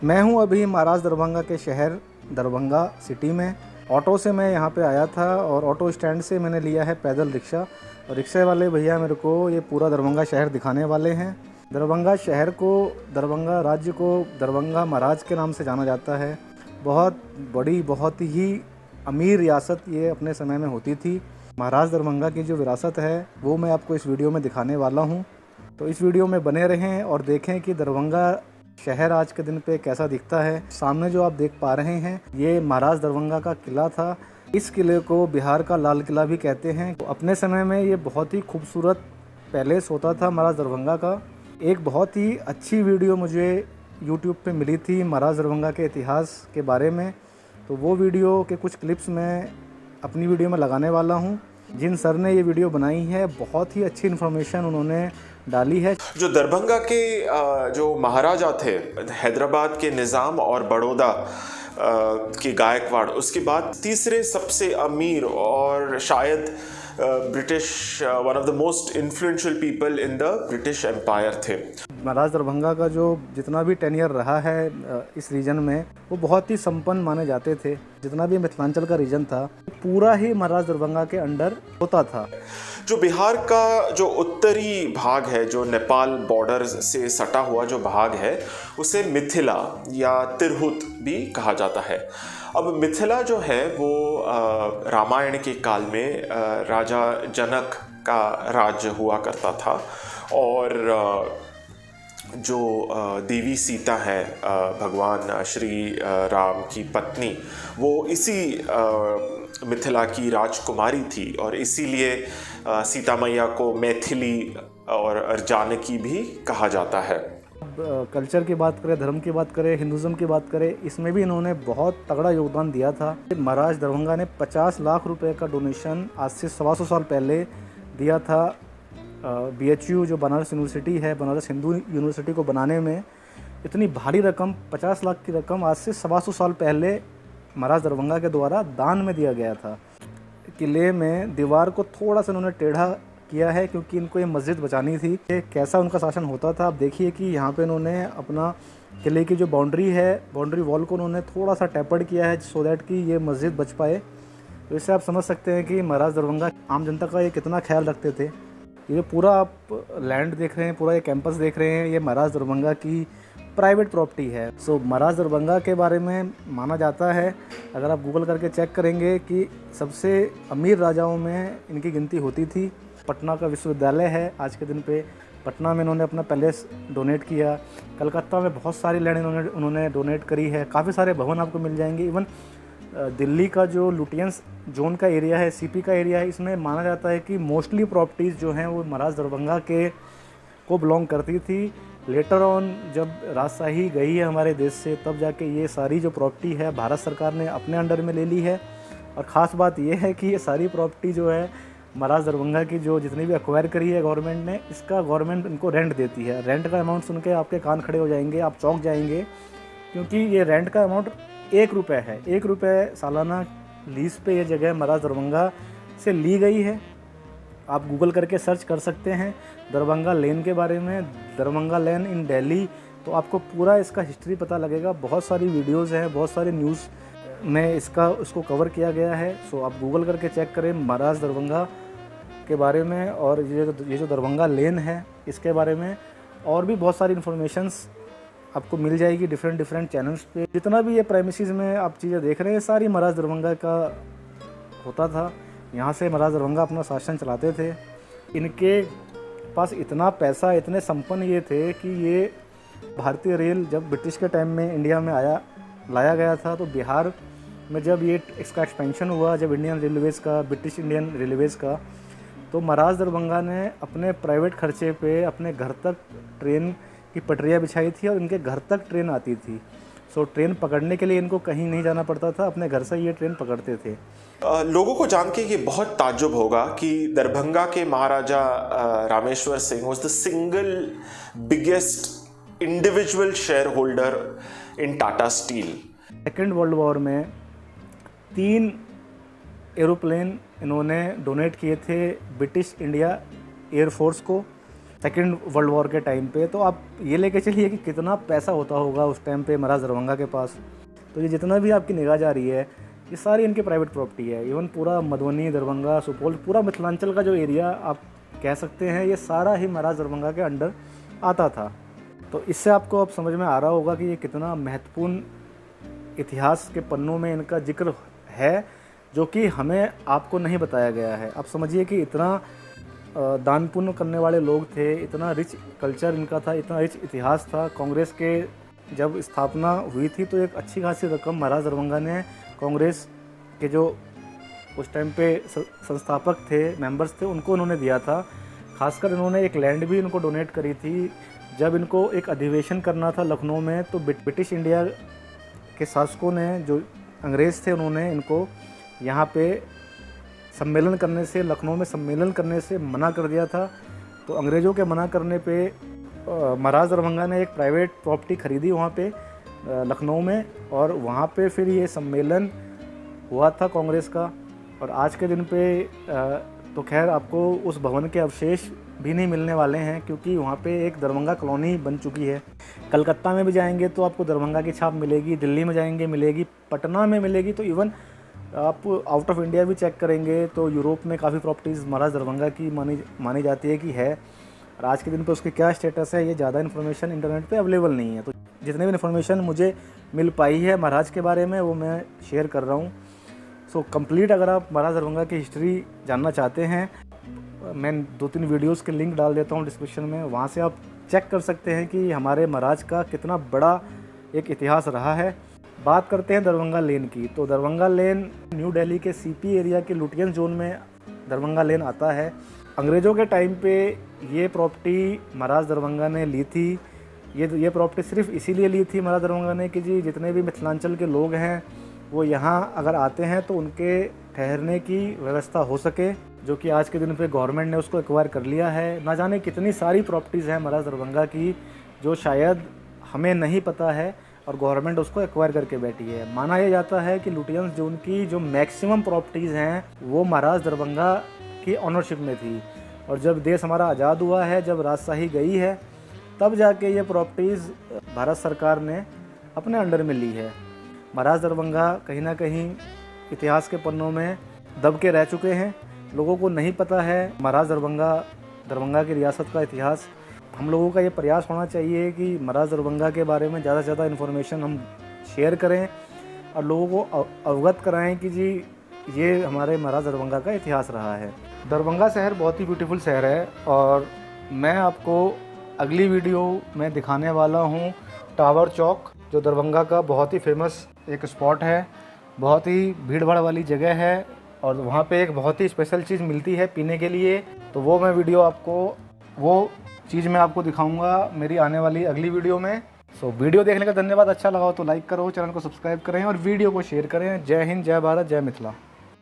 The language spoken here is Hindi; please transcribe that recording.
मैं हूं अभी महाराज दरभंगा के शहर दरभंगा सिटी में। ऑटो से मैं यहां पे आया था और ऑटो स्टैंड से मैंने लिया है पैदल रिक्शा, और रिक्शे वाले भैया मेरे को ये पूरा दरभंगा शहर दिखाने वाले हैं। दरभंगा शहर को, दरभंगा राज्य को दरभंगा महाराज के नाम से जाना जाता है। बहुत बड़ी, बहुत ही अमीर रियासत ये अपने समय में होती थी। महाराज दरभंगा की जो विरासत है वो मैं आपको इस वीडियो में दिखाने वाला हूँ। तो इस वीडियो में बने रहें और देखें कि दरभंगा शहर आज के दिन पे कैसा दिखता है। सामने जो आप देख पा रहे हैं ये महाराज दरभंगा का किला था। इस किले को बिहार का लाल किला भी कहते हैं। तो अपने समय में ये बहुत ही खूबसूरत पैलेस होता था महाराज दरभंगा का। एक बहुत ही अच्छी वीडियो मुझे यूट्यूब पे मिली थी महाराज दरभंगा के इतिहास के बारे में, तो वो वीडियो के कुछ क्लिप्स मैं अपनी वीडियो में लगाने वाला हूँ। जिन सर ने ये वीडियो बनाई है बहुत ही अच्छी इन्फॉर्मेशन उन्होंने डाली है। जो दरभंगा के जो महाराजा थे, हैदराबाद के निज़ाम और बड़ौदा के गायकवाड़, उसके बाद तीसरे सबसे अमीर और शायद British one of the most influential people in the British Empire थे। महाराज दरभंगा का जो जितना भी टेन्योर रहा है इस रीजन में, वो बहुत ही संपन्न माने जाते थे। जितना भी मिथिलांचल का रीजन था पूरा ही महाराज दरभंगा के अंडर होता था। जो बिहार का जो उत्तरी भाग है, जो नेपाल बॉर्डर से सटा हुआ जो भाग है, उसे मिथिला या तिरहुत भी कहा जाता है। अब मिथिला जो है वो रामायण के काल में राजा जनक का राज्य हुआ करता था, और जो देवी सीता है, भगवान श्री राम की पत्नी, वो इसी मिथिला की राजकुमारी थी, और इसीलिए सीता मैया को मैथिली और जानकी भी कहा जाता है। कल्चर की बात करें, धर्म की बात करें, हिंदुज़म की बात करें, इसमें भी इन्होंने बहुत तगड़ा योगदान दिया था। महाराज दरभंगा ने 50 लाख रुपए का डोनेशन आज से 125 साल पहले दिया था। BHU जो बनारस यूनिवर्सिटी है, बनारस हिंदू यूनिवर्सिटी को बनाने में इतनी भारी रकम, 50 लाख की रकम आज से 125 साल पहले महाराज दरभंगा के द्वारा दान में दिया गया था। किले में दीवार को थोड़ा सा उन्होंने टेढ़ा किया है क्योंकि इनको ये मस्जिद बचानी थी। ये कैसा उनका शासन होता था, आप देखिए कि यहाँ पे इन्होंने अपना किले की जो बाउंड्री है, बाउंड्री वॉल को उन्होंने थोड़ा सा टेपर्ड किया है सो दैट कि ये मस्जिद बच पाए। तो इससे आप समझ सकते हैं कि महाराज दरभंगा आम जनता का ये कितना ख्याल रखते थे। ये पूरा आप लैंड देख रहे हैं, पूरा ये कैंपस देख रहे हैं, ये महाराज दरभंगा की प्राइवेट प्रॉपर्टी है। सो महाराज दरभंगा के बारे में माना जाता है, अगर आप गूगल करके चेक करेंगे कि सबसे अमीर राजाओं में इनकी गिनती होती थी। पटना का विश्वविद्यालय है आज के दिन पे, पटना में इन्होंने अपना पैलेस डोनेट किया। कलकत्ता में बहुत सारी लैंड उन्होंने डोनेट करी है। काफ़ी सारे भवन आपको मिल जाएंगे। इवन दिल्ली का जो लुटियंस जोन का एरिया है, CP का एरिया है, इसमें माना जाता है कि मोस्टली प्रॉपर्टीज़ जो हैं वो महाराज दरभंगा के को बिलोंग करती थी। लेटर ऑन जब राजशाही गई है हमारे देश से, तब जाके ये सारी जो प्रॉपर्टी है भारत सरकार ने अपने अंडर में ले ली है। और ख़ास बात ये है कि ये सारी प्रॉपर्टी जो है महाराज दरभंगा की जो जितनी भी एक्वायर करी है गवर्नमेंट ने, इसका गवर्नमेंट इनको रेंट देती है। रेंट का अमाउंट सुन के आपके कान खड़े हो जाएंगे, आप चौंक जाएंगे, क्योंकि ये रेंट का अमाउंट 1 रुपये है। 1 रुपये सालाना लीज पे ये जगह महाराज दरभंगा से ली गई है। आप गूगल करके सर्च कर सकते हैं दरभंगा लेन के बारे में, दरभंगा लेन इन दिल्ली, तो आपको पूरा इसका हिस्ट्री पता लगेगा। बहुत सारी वीडियोज़ हैं, बहुत सारी न्यूज़ में इसको कवर किया गया है। सो आप गूगल करके चेक करें महाराज दरभंगा के बारे में, और ये जो दरभंगा लेन है इसके बारे में और भी बहुत सारी इन्फॉर्मेशंस आपको मिल जाएगी डिफरेंट चैनल्स पे। जितना भी ये प्राइमेसिस में आप चीज़ें देख रहे हैं सारी महाराज दरभंगा का होता था। यहाँ से महाराज दरभंगा अपना शासन चलाते थे। इनके पास इतना पैसा, इतने संपन्न ये थे कि ये भारतीय रेल जब ब्रिटिश के टाइम में इंडिया में लाया गया था, तो बिहार में जब ये इसका एक्सपेंशन हुआ, जब इंडियन रेलवेज़ का, ब्रिटिश इंडियन रेलवेज़ का, तो महाराज दरभंगा ने अपने प्राइवेट खर्चे पे अपने घर तक ट्रेन की पटरियाँ बिछाई थी और इनके घर तक ट्रेन आती थी। सो ट्रेन पकड़ने के लिए इनको कहीं नहीं जाना पड़ता था, अपने घर से ये ट्रेन पकड़ते थे। लोगों को जान के ये बहुत ताज्जुब होगा कि दरभंगा के महाराजा Rameshwar Singh was the single biggest individual share holder in Tata steel. Second world war में 3 एरोप्लेन इन्होंने डोनेट किए थे ब्रिटिश इंडिया एयरफोर्स को, सेकेंड वर्ल्ड वॉर के टाइम पे। तो आप ये लेके चलिए कि कितना पैसा होता होगा उस टाइम पे महाराज दरभंगा के पास। तो ये जितना भी आपकी निगाह जा रही है ये सारी इनकी प्राइवेट प्रॉपर्टी है। इवन पूरा मधुबनी, दरभंगा, सुपौल, पूरा मिथिलांचल का जो एरिया आप कह सकते हैं ये सारा ही महाराज दरभंगा के अंडर आता था। तो इससे आपको अब समझ में आ रहा होगा कि ये कितना महत्वपूर्ण इतिहास के पन्नों में इनका जिक्र है, जो कि हमें आपको नहीं बताया गया है। आप समझिए कि इतना दान पुण्य करने वाले लोग थे, इतना रिच कल्चर इनका था, इतना रिच इतिहास था। कांग्रेस के जब स्थापना हुई थी तो एक अच्छी खासी रकम महाराज दरभंगा ने कांग्रेस के जो उस टाइम पे संस्थापक थे, मेंबर्स थे, उनको उन्होंने दिया था। खासकर इन्होंने एक लैंड भी इनको डोनेट करी थी। जब इनको एक अधिवेशन करना था लखनऊ में तो ब्रिटिश इंडिया के शासकों ने, जो अंग्रेज़ थे, उन्होंने इनको यहाँ पे सम्मेलन करने से, लखनऊ में सम्मेलन करने से मना कर दिया था। तो अंग्रेज़ों के मना करने पे महाराज दरभंगा ने एक प्राइवेट प्रॉपर्टी खरीदी वहाँ पे लखनऊ में, और वहाँ पे फिर ये सम्मेलन हुआ था कांग्रेस का। और आज के दिन पे तो खैर आपको उस भवन के अवशेष भी नहीं मिलने वाले हैं, क्योंकि वहाँ पे एक दरभंगा कॉलोनी बन चुकी है। कलकत्ता में भी जाएंगे तो आपको दरभंगा की छाप मिलेगी, दिल्ली में जाएंगे मिलेगी, पटना में मिलेगी, तो इवन आप आउट ऑफ इंडिया भी चेक करेंगे तो यूरोप में काफ़ी प्रॉपर्टीज़ महाराज दरभंगा की मानी जाती है कि है। और आज के दिन पे उसकी क्या स्टेटस है ये ज़्यादा इन्फॉर्मेशन इंटरनेट पे अवेलेबल नहीं है। तो जितने भी इन्फॉर्मेशन मुझे मिल पाई है महाराज के बारे में वो मैं शेयर कर रहा हूँ। सो कंप्लीट अगर आप महाराज दरभंगा की हिस्ट्री जानना चाहते हैं, मैं 2-3 वीडियोज़ के लिंक डाल देता हूँ डिस्क्रिप्शन में, वहाँ से आप चेक कर सकते हैं कि हमारे महाराज का कितना बड़ा एक इतिहास रहा है। बात करते हैं दरभंगा लेन की। तो दरभंगा लेन न्यू दिल्ली के सीपी एरिया के लुटियन जोन में दरभंगा लेन आता है। अंग्रेज़ों के टाइम पे ये प्रॉपर्टी महाराज दरभंगा ने ली थी। ये प्रॉपर्टी सिर्फ इसीलिए ली थी महाराज दरभंगा ने कि जी जितने भी मिथिलांचल के लोग हैं वो यहाँ अगर आते हैं तो उनके ठहरने की व्यवस्था हो सके, जो कि आज के दिन पे गवर्नमेंट ने उसको एक्वायर कर लिया है। ना जाने कितनी सारी प्रॉपर्टीज़ हैं महाराज दरभंगा की जो शायद हमें नहीं पता है और गवर्नमेंट उसको एक्वायर करके बैठी है। माना यह जाता है कि लुटियंस जोन की जो मैक्सिमम प्रॉपर्टीज़ हैं वो महाराज दरभंगा की ऑनरशिप में थी। और जब देश हमारा आज़ाद हुआ है, जब राजशाही गई है, तब जाके ये प्रॉपर्टीज़ भारत सरकार ने अपने अंडर में ली है। महाराज दरभंगा कहीं ना कहीं इतिहास के पन्नों में दब के रह चुके हैं। लोगों को नहीं पता है महाराज दरभंगा की रियासत का इतिहास। हम लोगों का ये प्रयास होना चाहिए कि महाराज दरभंगा के बारे में ज़्यादा से ज़्यादा इन्फॉर्मेशन हम शेयर करें और लोगों को अवगत कराएं कि जी ये हमारे महाराज दरभंगा का इतिहास रहा है। दरभंगा शहर बहुत ही ब्यूटीफुल शहर है और मैं आपको अगली वीडियो में दिखाने वाला हूँ टावर चौक, जो दरभंगा का बहुत ही फेमस एक स्पॉट है। बहुत ही भीड़ भाड़ वाली जगह है और वहाँ पे एक बहुत ही स्पेशल चीज़ मिलती है पीने के लिए। तो वो चीज़ मैं आपको दिखाऊंगा मेरी आने वाली अगली वीडियो में। सो वीडियो देखने का धन्यवाद। अच्छा लगा हो तो लाइक करो, चैनल को सब्सक्राइब करें और वीडियो को शेयर करें। जय हिंद, जय भारत, जय मिथिला।